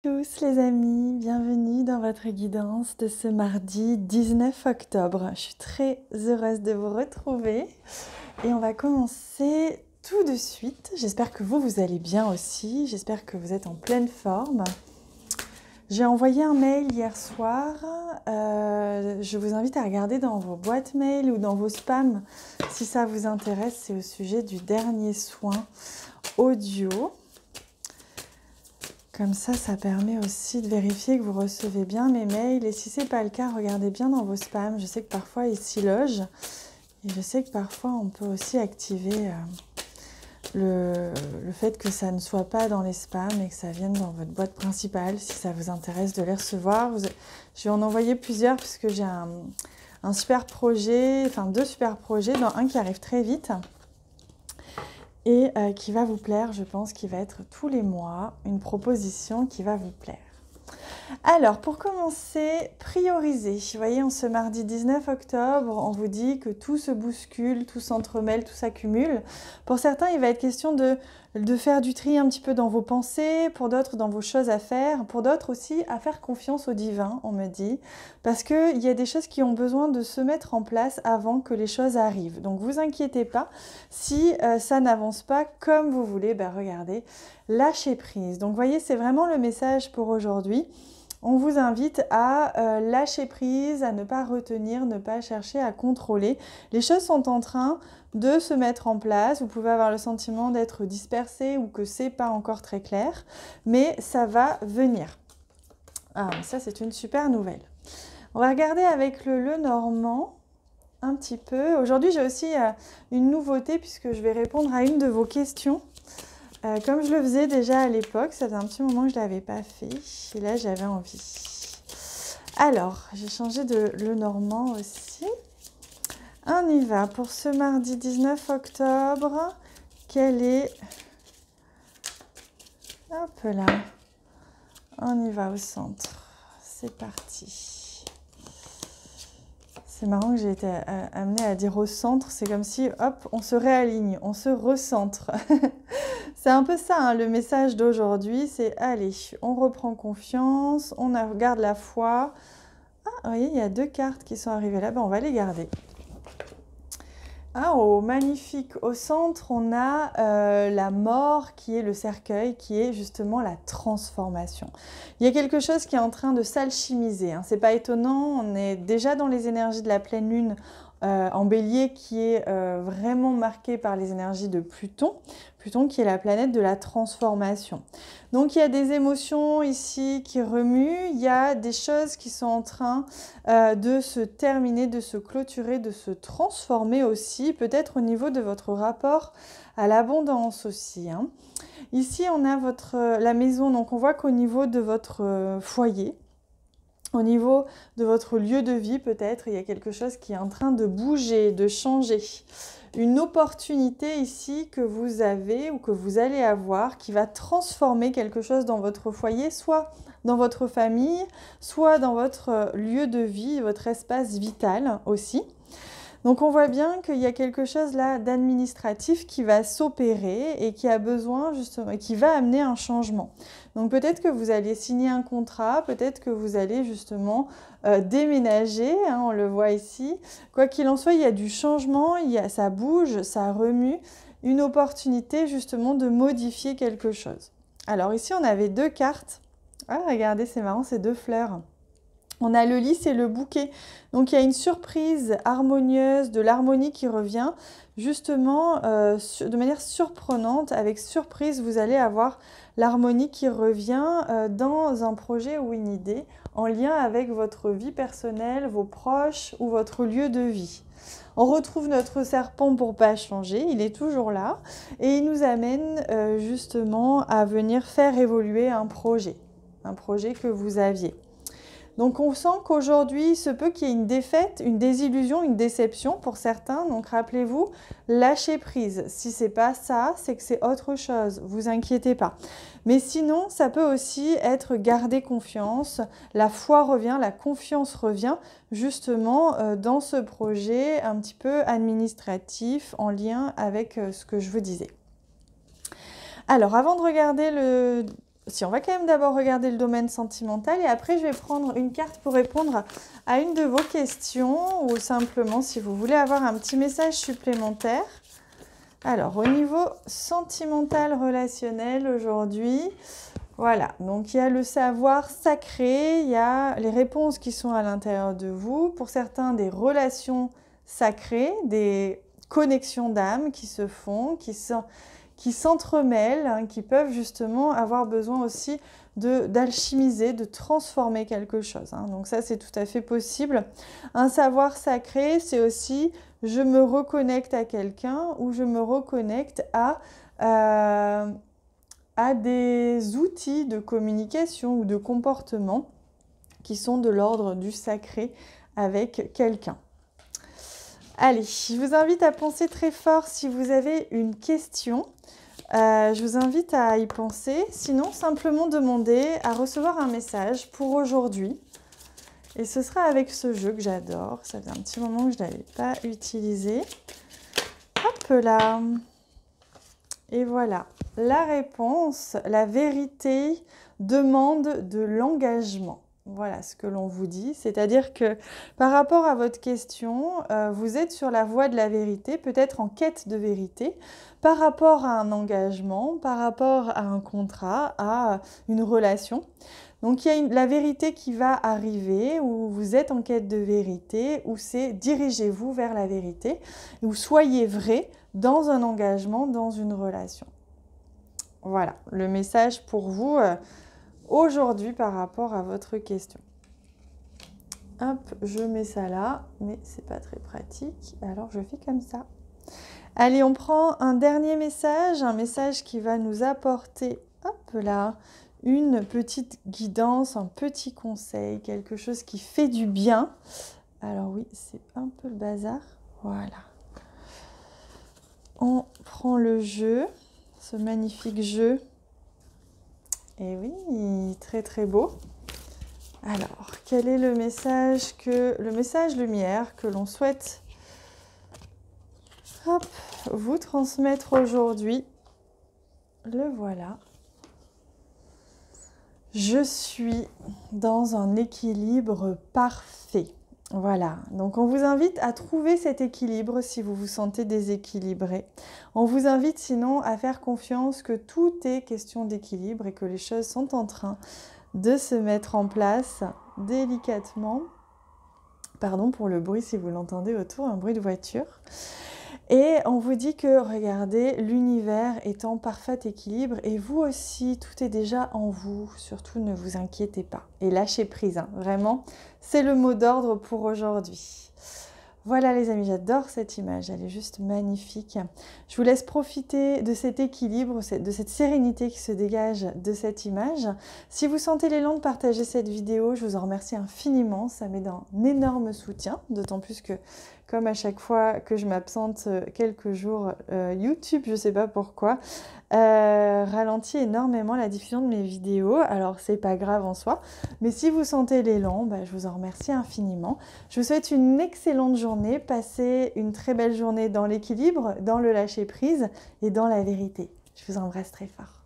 Tous les amis, bienvenue dans votre guidance de ce mardi 19 octobre. Je suis très heureuse de vous retrouver et on va commencer tout de suite. J'espère que vous allez bien aussi, j'espère que vous êtes en pleine forme. J'ai envoyé un mail hier soir, je vous invite à regarder dans vos boîtes mail ou dans vos spams si ça vous intéresse, c'est au sujet du dernier soin audio. Comme ça permet aussi de vérifier que vous recevez bien mes mails. Et si ce n'est pas le cas, regardez bien dans vos spams. Je sais que parfois, ils s'y logent. Et je sais que parfois, on peut aussi activer le fait que ça ne soit pas dans les spams et que ça vienne dans votre boîte principale, si ça vous intéresse de les recevoir. Je vais en envoyer plusieurs puisque j'ai un super projet, enfin 2 super projets, dont un qui arrive très vite. Et qui va vous plaire, je pense, qui va être tous les mois, une proposition qui va vous plaire. Alors, pour commencer, prioriser. Vous voyez, en ce mardi 19 octobre, on vous dit que tout se bouscule, tout s'entremêle, tout s'accumule. Pour certains, il va être question de faire du tri un petit peu dans vos pensées, pour d'autres, dans vos choses à faire, pour d'autres aussi, à faire confiance au divin, on me dit, parce qu'il y a des choses qui ont besoin de se mettre en place avant que les choses arrivent. Donc, vous inquiétez pas, si ça n'avance pas comme vous voulez, ben regardez, lâchez prise. Donc, vous voyez, c'est vraiment le message pour aujourd'hui. On vous invite à lâcher prise, à ne pas retenir, ne pas chercher à contrôler. Les choses sont en train de se mettre en place. Vous pouvez avoir le sentiment d'être dispersé ou que c'est pas encore très clair, mais ça va venir. Ah, ça c'est une super nouvelle. On va regarder avec le Lenormand un petit peu. Aujourd'hui, j'ai aussi une nouveauté puisque je vais répondre à une de vos questions. Comme je le faisais déjà à l'époque, ça faisait un petit moment que je ne l'avais pas fait. Et là, j'avais envie. Alors, j'ai changé de Lenormand aussi. On y va pour ce mardi 19 octobre. Quel est... Hop là. On y va au centre. C'est parti. C'est marrant que j'ai été amenée à dire au centre. C'est comme si, hop, on se réaligne, on se recentre. C'est un peu ça, hein, le message d'aujourd'hui, c'est allez, on reprend confiance, on garde la foi. Ah, vous voyez, il y a 2 cartes qui sont arrivées là, ben, on va les garder. Ah, oh, magnifique. Au centre, on a la mort qui est le cercueil, qui est justement la transformation. Il y a quelque chose qui est en train de s'alchimiser. Hein. C'est pas étonnant, on est déjà dans les énergies de la pleine lune en bélier qui est vraiment marquée par les énergies de Pluton. Pluton qui est la planète de la transformation. Donc il y a des émotions ici qui remuent, il y a des choses qui sont en train de se terminer, de se clôturer, de se transformer aussi, peut-être au niveau de votre rapport à l'abondance aussi. Hein. Ici on a la maison, donc on voit qu'au niveau de votre foyer, au niveau de votre lieu de vie peut-être, il y a quelque chose qui est en train de bouger, de changer. Une opportunité ici que vous avez ou que vous allez avoir qui va transformer quelque chose dans votre foyer, soit dans votre famille, soit dans votre lieu de vie, votre espace vital aussi. Donc on voit bien qu'il y a quelque chose là d'administratif qui va s'opérer et qui a besoin justement, qui va amener un changement. Donc peut-être que vous allez signer un contrat, peut-être que vous allez justement déménager, hein, on le voit ici. Quoi qu'il en soit, il y a du changement, ça bouge, ça remue, une opportunité justement de modifier quelque chose. Alors ici on avait 2 cartes. Ah regardez, c'est marrant, c'est 2 fleurs. On a le lys et le bouquet. Donc il y a une surprise harmonieuse, de l'harmonie qui revient. Justement, de manière surprenante, avec surprise, vous allez avoir l'harmonie qui revient dans un projet ou une idée en lien avec votre vie personnelle, vos proches ou votre lieu de vie. On retrouve notre serpent pour pas changer, il est toujours là et il nous amène justement à venir faire évoluer un projet que vous aviez. Donc on sent qu'aujourd'hui, il se peut qu'il y ait une défaite, une désillusion, une déception pour certains. Donc rappelez-vous, lâchez prise. Si c'est pas ça, c'est que c'est autre chose. Vous inquiétez pas. Mais sinon, ça peut aussi être garder confiance. La foi revient, la confiance revient justement dans ce projet un petit peu administratif en lien avec ce que je vous disais. Alors, avant de regarder si on va quand même d'abord regarder le domaine sentimental et après je vais prendre une carte pour répondre à une de vos questions ou simplement si vous voulez avoir un petit message supplémentaire. Alors, au niveau sentimental relationnel aujourd'hui, voilà, donc il y a le savoir sacré, il y a les réponses qui sont à l'intérieur de vous. Pour certains, des relations sacrées, des connexions d'âme qui se font, qui s'entremêlent, hein, qui peuvent justement avoir besoin aussi d'alchimiser, de transformer quelque chose. Hein. Donc ça, c'est tout à fait possible. Un savoir sacré, c'est aussi je me reconnecte à quelqu'un ou je me reconnecte à des outils de communication ou de comportement qui sont de l'ordre du sacré avec quelqu'un. Allez, je vous invite à penser très fort si vous avez une question. Je vous invite à y penser. Sinon, simplement demander à recevoir un message pour aujourd'hui. Et ce sera avec ce jeu que j'adore. Ça fait un petit moment que je ne l'avais pas utilisé. Hop là. Et voilà. La réponse, la vérité demande de l'engagement. Voilà ce que l'on vous dit. C'est-à-dire que par rapport à votre question, vous êtes sur la voie de la vérité, peut-être en quête de vérité, par rapport à un engagement, par rapport à un contrat, à une relation. Donc il y a la vérité qui va arriver, où vous êtes en quête de vérité, où c'est dirigez-vous vers la vérité, où soyez vrai dans un engagement, dans une relation. Voilà, le message pour vous aujourd'hui par rapport à votre question. Hop, je mets ça là, mais c'est pas très pratique, alors je fais comme ça. Allez, on prend un dernier message, un message qui va nous apporter, hop là, une petite guidance, un petit conseil, quelque chose qui fait du bien. Alors oui, c'est un peu le bazar, voilà. On prend le jeu, ce magnifique jeu. Et oui, très très beau. Alors, quel est le message lumière que l'on souhaite vous transmettre aujourd'hui? Le voilà. Je suis dans un équilibre parfait. Voilà, donc on vous invite à trouver cet équilibre si vous vous sentez déséquilibré. On vous invite sinon à faire confiance que tout est question d'équilibre et que les choses sont en train de se mettre en place délicatement. Pardon pour le bruit si vous l'entendez autour, un bruit de voiture. Et on vous dit que, regardez, l'univers est en parfait équilibre et vous aussi, tout est déjà en vous. Surtout, ne vous inquiétez pas. Et lâchez prise, hein. Vraiment, c'est le mot d'ordre pour aujourd'hui. Voilà les amis, j'adore cette image, elle est juste magnifique. Je vous laisse profiter de cet équilibre, de cette sérénité qui se dégage de cette image. Si vous sentez l'élan de partager cette vidéo, je vous en remercie infiniment, ça m'aide un énorme soutien, d'autant plus que comme à chaque fois que je m'absente quelques jours, YouTube, je ne sais pas pourquoi, ralentit énormément la diffusion de mes vidéos. Alors, c'est pas grave en soi, mais si vous sentez l'élan, je vous en remercie infiniment. Je vous souhaite une excellente journée. Passez une très belle journée dans l'équilibre, dans le lâcher-prise et dans la vérité. Je vous embrasse très fort.